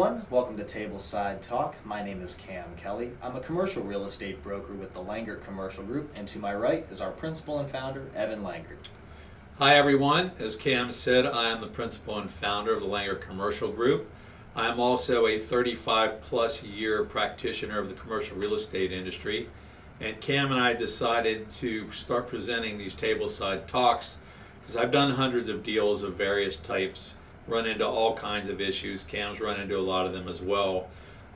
everyone. Welcome to Tableside Talk. My name is Cam Kelly. I'm a commercial real estate broker with the Langert Commercial Group, and to my right is our principal and founder, Evan Langert. Hi everyone. As Cam said, I am the principal and founder of the Langert Commercial Group. I am also a 35 plus year practitioner of the commercial real estate industry. And Cam and I decided to start presenting these tableside talks because I've done hundreds of deals of various types, run into all kinds of issues. Cam's run into a lot of them as well.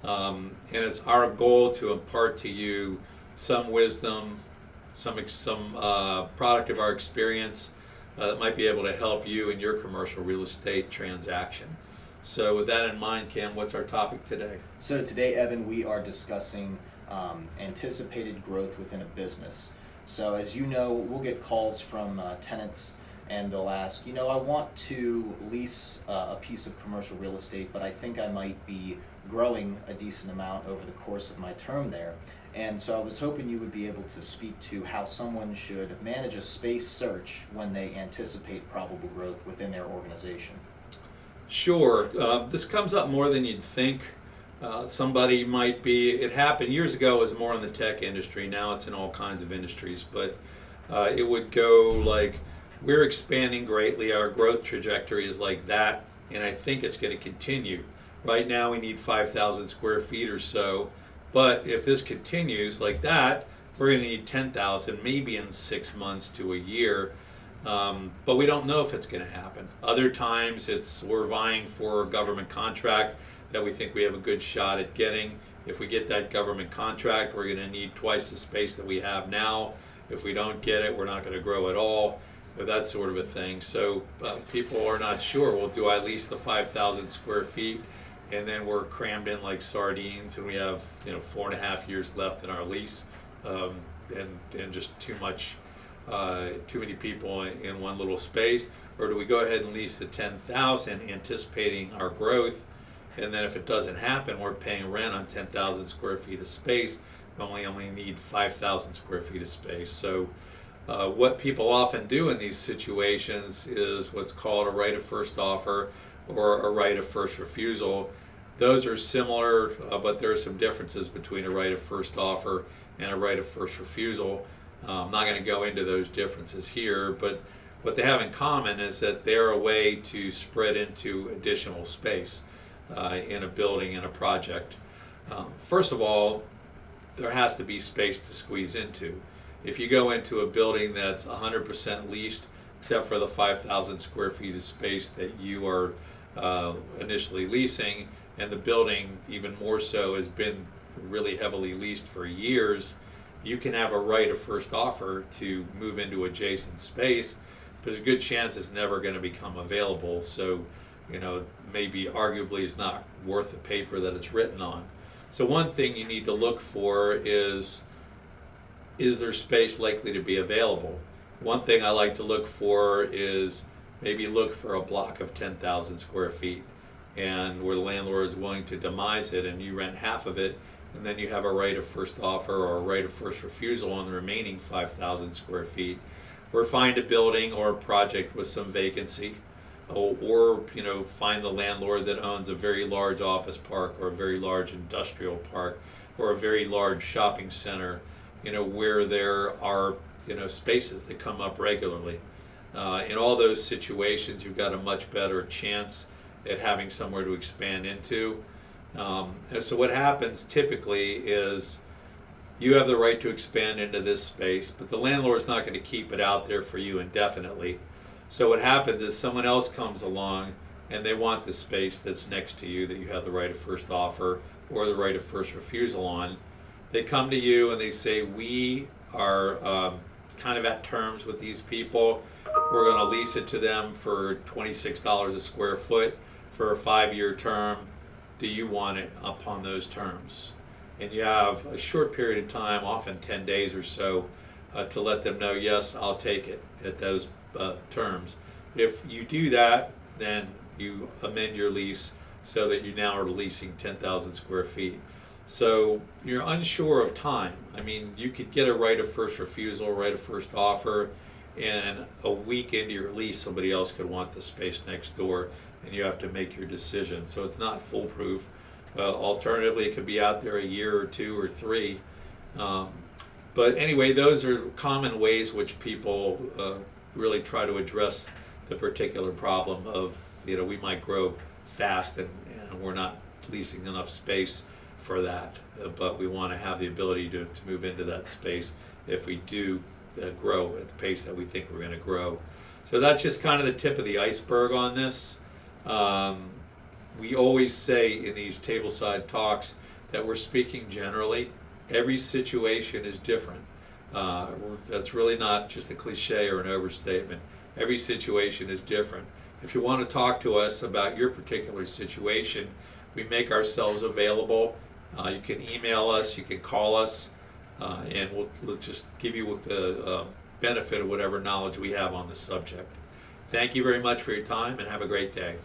And it's our goal to impart to you some wisdom, some product of our experience that might be able to help you in your commercial real estate transaction. So with that in mind, Cam, what's our topic today? So today, Evan, we are discussing anticipated growth within a business. So as you know, we'll get calls from tenants and they'll ask, I want to lease a piece of commercial real estate, but I think I might be growing a decent amount over the course of my term there. And so I was hoping you would be able to speak to how someone should manage a space search when they anticipate probable growth within their organization. Sure. This comes up more than you'd think. Somebody might be, it happened years ago, it was more in the tech industry. Now it's in all kinds of industries, but it would go like, we're expanding greatly, our growth trajectory is like that, and I think it's going to continue. Right now we need 5,000 square feet or so, but if this continues like that, we're going to need 10,000 maybe in 6 months to a year, but we don't know if it's going to happen. Other times we're vying for a government contract that we think we have a good shot at getting. If we get that government contract, we're going to need twice the space that we have now. If we don't get it, we're not going to grow at all. That sort of a thing. So people are not sure. Well, do I lease the 5,000 square feet and then we're crammed in like sardines and we have 4.5 years left in our lease and just too many people in one little space? Or do we go ahead and lease the 10,000 anticipating our growth, and then if it doesn't happen, we're paying rent on 10,000 square feet of space, we only need 5,000 square feet of space. So what people often do in these situations is what's called a right of first offer or a right of first refusal. Those are similar, but there are some differences between a right of first offer and a right of first refusal. I'm not going to go into those differences here, but what they have in common is that they're a way to spread into additional space in a building, in a project. First of all, there has to be space to squeeze into. If you go into a building that's 100% leased, except for the 5,000 square feet of space that you are initially leasing, and the building even more so has been really heavily leased for years, you can have a right of first offer to move into adjacent space, but there's a good chance it's never going to become available. So, maybe arguably it's not worth the paper that it's written on. So one thing you need to look for is there space likely to be available? One thing I like to look for is maybe look for a block of 10,000 square feet and where the landlord is willing to demise it and you rent half of it, and then you have a right of first offer or a right of first refusal on the remaining 5,000 square feet. Or find a building or a project with some vacancy, or find the landlord that owns a very large office park or a very large industrial park or a very large shopping center, where there are spaces that come up regularly. In all those situations, you've got a much better chance at having somewhere to expand into. And so what happens typically is you have the right to expand into this space, but the landlord's not going to keep it out there for you indefinitely. So what happens is someone else comes along and they want the space that's next to you that you have the right of first offer or the right of first refusal on. They come to you and they say, we are kind of at terms with these people. We're going to lease it to them for $26 a square foot for a 5-year term. Do you want it upon those terms? And you have a short period of time, often 10 days or so, to let them know, yes, I'll take it at those terms. If you do that, then you amend your lease so that you now are leasing 10,000 square feet. So you're unsure of time. I mean, you could get a right of first refusal, right of first offer, and a week into your lease, somebody else could want the space next door. and you have to make your decision. So it's not foolproof. Alternatively, it could be out there a year or two or three. But anyway, those are common ways which people really try to address the particular problem of, we might grow fast and we're not leasing enough space for that, but we want to have the ability to move into that space if we do grow at the pace that we think we're going to grow. So that's just kind of the tip of the iceberg on this. We always say in these tableside talks that we're speaking generally. Every situation is different. That's really not just a cliche or an overstatement. Every situation is different. If you want to talk to us about your particular situation, we make ourselves available. You can email us, you can call us, and we'll just give you the benefit of whatever knowledge we have on the subject. Thank you very much for your time, and have a great day.